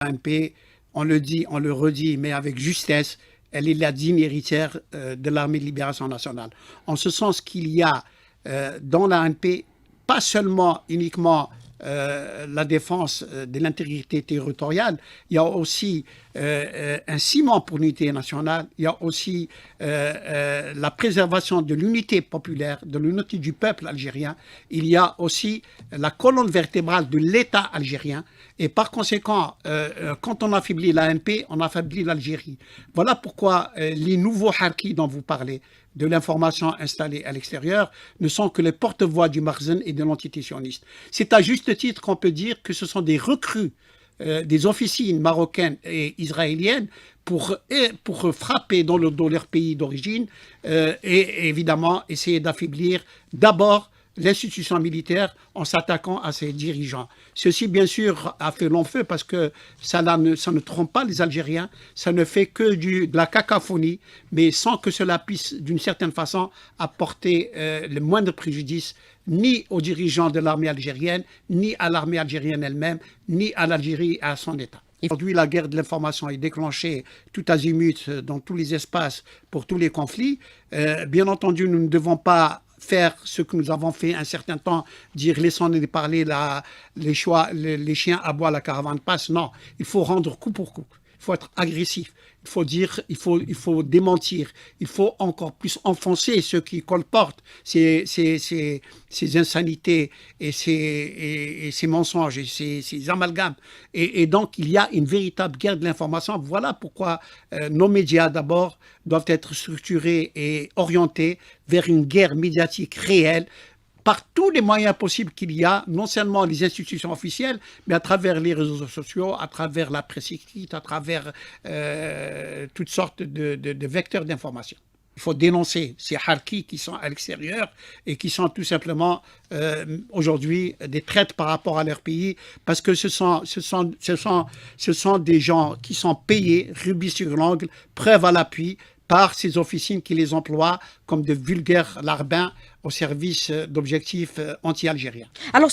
l'ANP, on le dit, on le redit, mais avec justesse, elle est la digne héritière de l'Armée de Libération Nationale. En ce sens qu'il y a dans l'ANP, pas seulement uniquement la défense de l'intégrité territoriale, il y a aussi un ciment pour l'unité nationale, il y a aussi la préservation de l'unité populaire, de l'unité du peuple algérien, il y a aussi la colonne vertébrale de l'État algérien, et par conséquent, quand on affaiblit l'ANP, on affaiblit l'Algérie. Voilà pourquoi les nouveaux harkis dont vous parlez, de l'information installée à l'extérieur, ne sont que les porte-voix du Makhzen et de l'entité sioniste. C'est à juste titre qu'on peut dire que ce sont des recrues des officines marocaines et israéliennes pour frapper dans leur pays d'origine et évidemment essayer d'affaiblir d'abord l'institution militaire en s'attaquant à ses dirigeants. Ceci, bien sûr, a fait long feu parce que ça ne trompe pas les Algériens, ça ne fait que de la cacophonie, mais sans que cela puisse, d'une certaine façon, apporter le moindre préjudice ni aux dirigeants de l'armée algérienne, ni à l'armée algérienne elle-même, ni à l'Algérie et à son État. Aujourd'hui, la guerre de l'information est déclenchée tout azimut dans tous les espaces pour tous les conflits. Bien entendu, nous ne devons pas faire ce que nous avons fait un certain temps, dire laissons-les parler, les chiens aboient, la caravane passe. Non, il faut rendre coup pour coup. Il faut être agressif. Il faut dire, il faut démentir. Il faut encore plus enfoncer ceux qui colportent ces insanités et ces mensonges et ces amalgames. Et donc, il y a une véritable guerre de l'information. Voilà pourquoi nos médias, d'abord, doivent être structurés et orientés vers une guerre médiatique réelle, par tous les moyens possibles qu'il y a, non seulement les institutions officielles, mais à travers les réseaux sociaux, à travers la presse écrite, à travers toutes sortes de vecteurs d'information. Il faut dénoncer ces harkis qui sont à l'extérieur et qui sont tout simplement aujourd'hui des traites par rapport à leur pays, parce que ce sont des gens qui sont payés, rubis sur l'ongle, preuve à l'appui, par ces officines qui les emploient comme de vulgaires larbins au service d'objectifs anti-algériens. Alors,